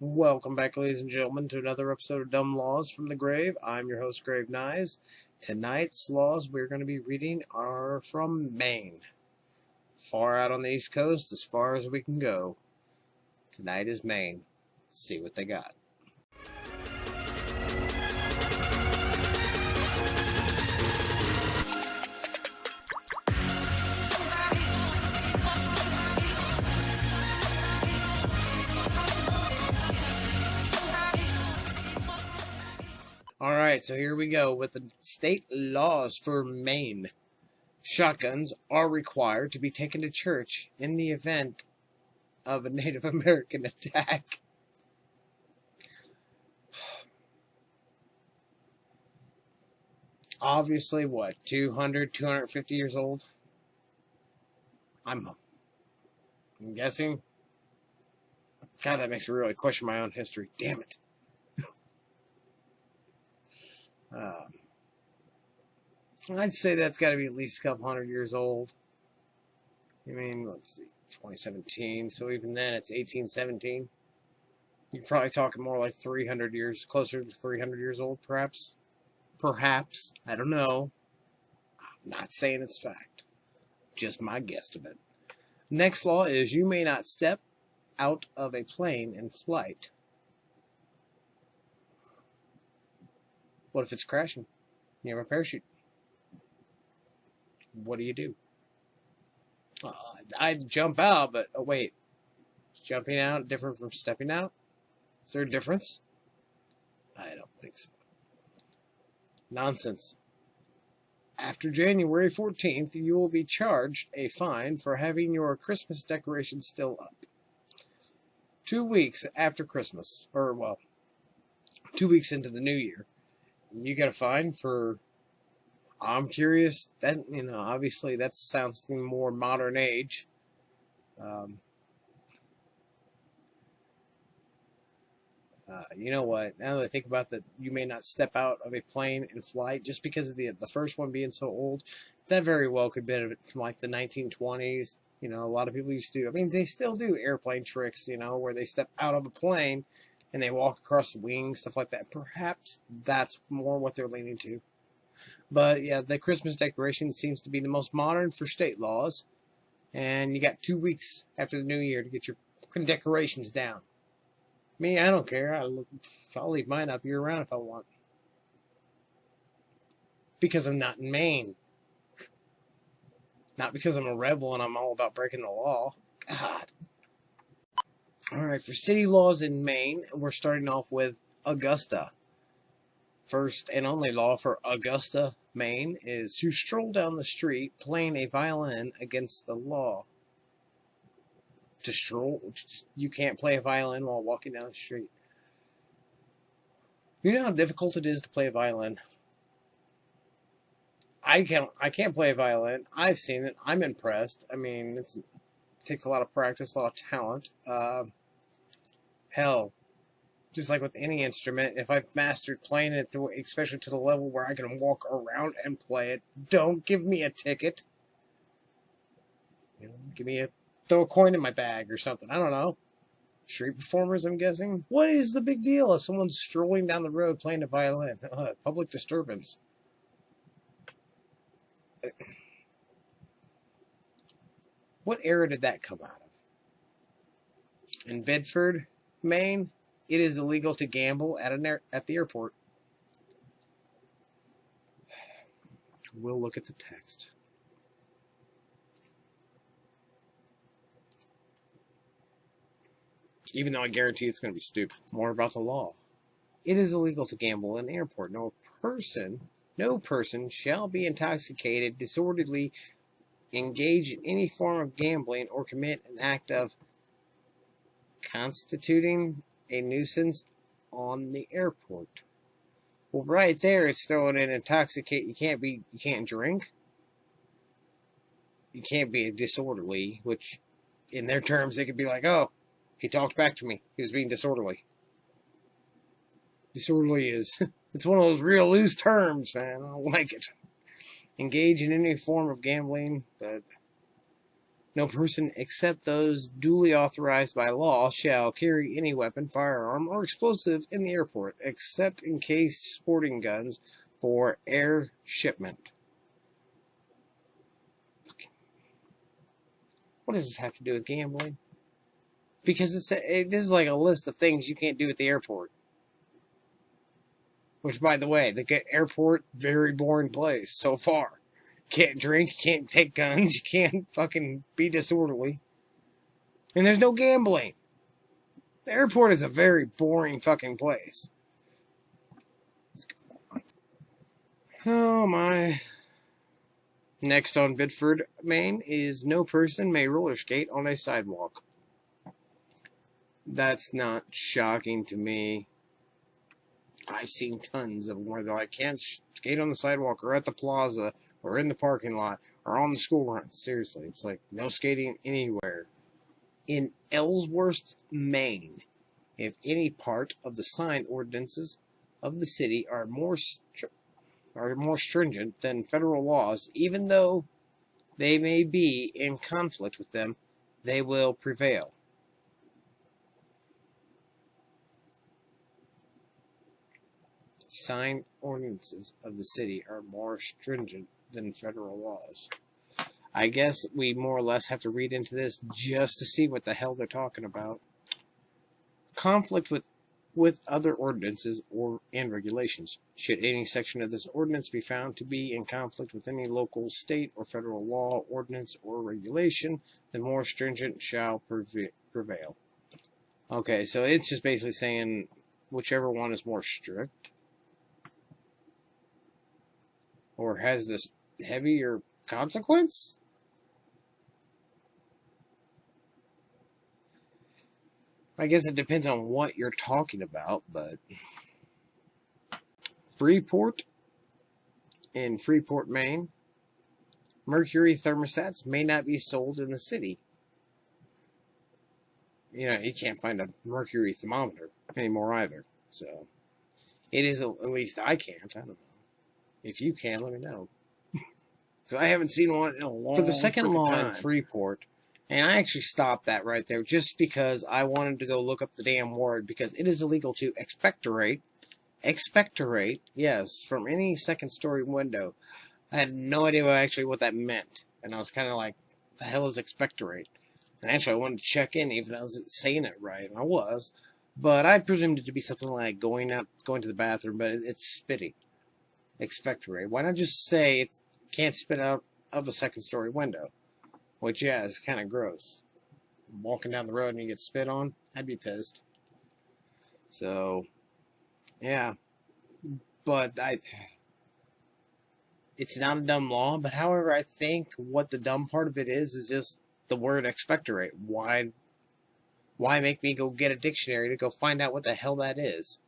Welcome back, ladies and gentlemen, to another episode of Dumb Laws from the Grave. I'm your host, Grave Knives. Tonight's laws we're going to be reading are from Maine. Far out on the East Coast, as far as we can go. Tonight is Maine. Let's see what they got. Alright, so here we go with the state laws for Maine. Shotguns are required to be taken to church in the event of a Native American attack. Obviously, what, 200, 250 years old? I'm guessing. God, that makes me really question my own history. Damn it. I'd say that's got to be at least a couple hundred years old. I mean, let's see, 2017, so even then it's 1817. You're probably talking more like 300 years, closer to 300 years old, perhaps. Perhaps. I don't know. I'm not saying it's fact. Just my guesstimate. Next law is you may not step out of a plane in flight. What if it's crashing? You have a parachute. What do you do? I'd jump out, but oh, wait. Is jumping out different from stepping out? Is there a difference? I don't think so. Nonsense. After January 14th, you will be charged a fine for having your Christmas decorations still up. 2 weeks after Christmas, or well, 2 weeks into the new year, you get a fine for, I'm curious, that, obviously that sounds more modern age. You know what, now that I think about that, you may not step out of a plane in flight, just because of the first one being so old, that very well could be from like the 1920s. A lot of people used to, they still do airplane tricks, where they step out of a plane and they walk across the wings, stuff like that. Perhaps that's more what they're leaning to. But yeah, the Christmas decoration seems to be the most modern for state laws. And you got 2 weeks after the new year to get your fucking decorations down. Me, I don't care. I'll leave mine up year round if I want. Because I'm not in Maine. Not because I'm a rebel and I'm all about breaking the law. God. Alright, for city laws in Maine, we're starting off with Augusta. First and only law for Augusta, Maine, is to stroll down the street playing a violin against the law. To stroll, you can't play a violin while walking down the street. You know how difficult it is to play a violin? I can't play a violin. I've seen it. I'm impressed. It takes a lot of practice, a lot of talent. Hell, just like with any instrument, if I've mastered playing it, especially to the level where I can walk around and play it, don't give me a ticket. Throw a coin in my bag or something. I don't know. Street performers, I'm guessing. What is the big deal if someone's strolling down the road playing a violin? Public disturbance. What era did that come out of? In Bedford, Maine, it is illegal to gamble at the airport. We'll look at the text. Even though I guarantee it's going to be stupid. More about the law. It is illegal to gamble in an airport. No person shall be intoxicated, disorderly, engage in any form of gambling, or commit an act of constituting a nuisance on the airport. Well, right there, it's throwing in intoxicate. You can't drink. You can't be disorderly, which, in their terms, they could be like, oh, he talked back to me. He was being disorderly. Disorderly is, it's one of those real loose terms, man. I don't like it. Engage in any form of gambling, but No person except those duly authorized by law shall carry any weapon, firearm, or explosive in the airport, except encased sporting guns for air shipment. What does this have to do with gambling? Because this is like a list of things you can't do at the airport. Which, by the way, the airport, very boring place so far. Can't drink, can't take guns, you can't fucking be disorderly. And there's no gambling. The airport is a very boring fucking place. Oh my. Next on Biddeford, Maine, is no person may roller skate on a sidewalk. That's not shocking to me. I've seen tons of them where they're like, can't skate on the sidewalk or at the plaza or in the parking lot or on the school run. Seriously, it's like no skating anywhere. In Ellsworth, Maine, if any part of the sign ordinances of the city are more stringent than federal laws, even though they may be in conflict with them, they will prevail. Sign ordinances of the city are more stringent than federal laws. I guess we more or less have to read into this just to see what the hell they're talking about. Conflict with other ordinances and regulations. Should any section of this ordinance be found to be in conflict with any local, state, or federal law, ordinance, or regulation, the more stringent shall prevail. Okay, so it's just basically saying whichever one is more strict or has this heavier consequence? I guess it depends on what you're talking about, but Freeport in Freeport, Maine, mercury thermostats may not be sold in the city. You know, you can't find a mercury thermometer anymore either. So, it is, at least I can't. I don't know. If you can, let me know. Because I haven't seen one in a long time. For the second law in Freeport, and I actually stopped that right there just because I wanted to go look up the damn word, because it is illegal to expectorate, yes, from any second-story window. I had no idea what that meant, and I was kind of like, the hell is expectorate? And actually, I wanted to check in, even if I wasn't saying it right, and I was, but I presumed it to be something like going to the bathroom, but it's spitting. Expectorate. Why not just say it can't spit out of a second-story window? Which, yeah, is kind of gross. Walking down the road and you get spit on, I'd be pissed. So, yeah. But it's not a dumb law, but however, I think what the dumb part of it is just the word expectorate. Why make me go get a dictionary to go find out what the hell that is?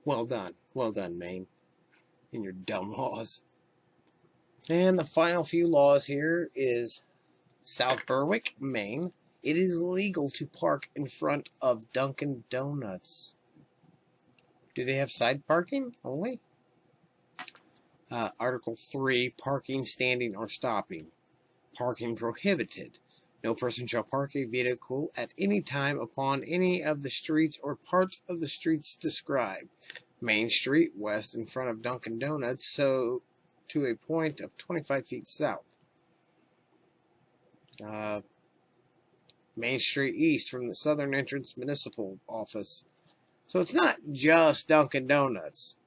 Well done, Maine, in your dumb laws. And the final few laws here is South Berwick, Maine. It is legal to park in front of Dunkin' Donuts. Do they have side parking only? Article 3, parking, standing, or stopping. Parking prohibited. No person shall park a vehicle at any time upon any of the streets or parts of the streets described. Main Street, west in front of Dunkin' Donuts, so to a point of 25 feet south. Main Street east from the southern entrance municipal office. So it's not just Dunkin' Donuts.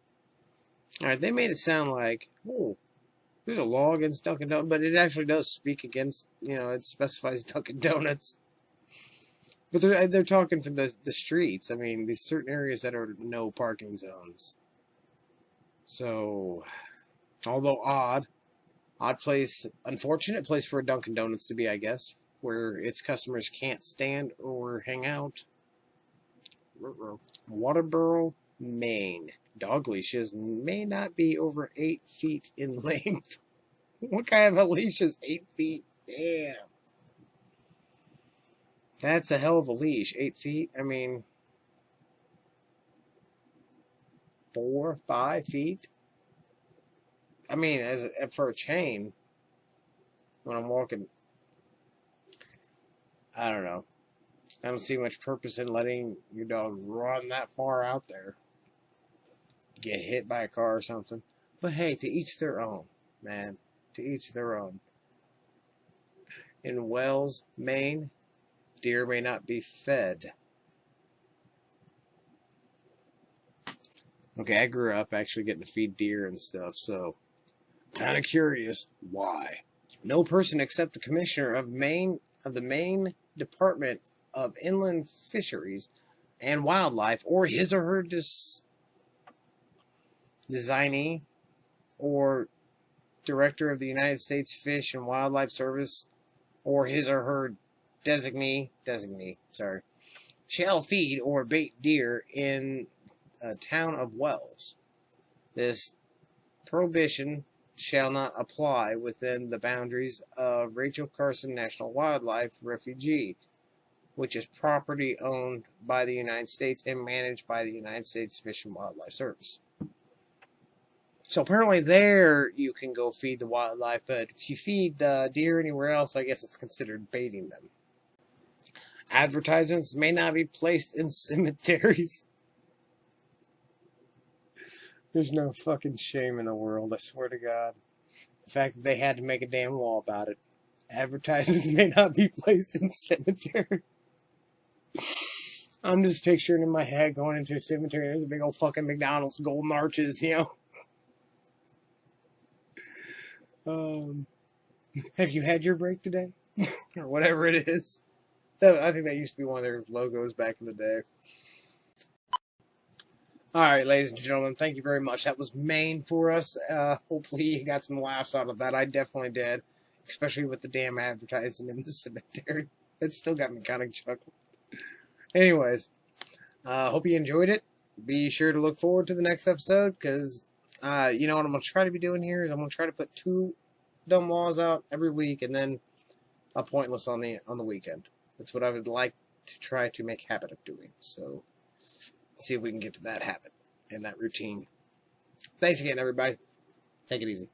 Alright, they made it sound like, oh, there's a law against Dunkin' Donuts, but it actually does speak against, it specifies Dunkin' Donuts. But they're talking for the streets. I mean, these certain areas that are no parking zones. So, although odd place, unfortunate place for a Dunkin' Donuts to be, I guess, where its customers can't stand or hang out. Waterboro, Maine. Dog leashes may not be over 8 feet in length. What kind of a leash is 8 feet? Damn. That's a hell of a leash. 8 feet? I mean, 4, 5 feet? I mean, for a chain, when I'm walking I don't know. I don't see much purpose in letting your dog run that far out there. Get hit by a car or something. But hey, to each their own, man. To each their own. In Wells, Maine, deer may not be fed. Okay, I grew up actually getting to feed deer and stuff, so kind of curious why. No person except the commissioner of the Maine Department of Inland Fisheries and Wildlife, or his or her designee, or director of the United States Fish and Wildlife Service, or his or her designee, shall feed or bait deer in a town of Wells. This prohibition shall not apply within the boundaries of Rachel Carson National Wildlife Refuge, which is property owned by the United States and managed by the United States Fish and Wildlife Service. So apparently there you can go feed the wildlife, but if you feed the deer anywhere else, I guess it's considered baiting them. Advertisements may not be placed in cemeteries. There's no fucking shame in the world, I swear to God. The fact that they had to make a damn law about it. Advertisements may not be placed in cemeteries. I'm just picturing in my head going into a cemetery, there's a big old fucking McDonald's golden arches, you know. Have you had your break today? Or whatever it is. I think that used to be one of their logos back in the day. Alright, ladies and gentlemen, thank you very much. That was Maine for us. Hopefully you got some laughs out of that. I definitely did. Especially with the damn advertising in the cemetery. It still got me kind of chuckling. Anyways, hope you enjoyed it. Be sure to look forward to the next episode, because you know what I'm going to try to be doing here is I'm going to try to put 2 dumb laws out every week, and then a pointless on the weekend. That's what I would like to try to make habit of doing. So, see if we can get to that habit and that routine. Thanks again, everybody. Take it easy.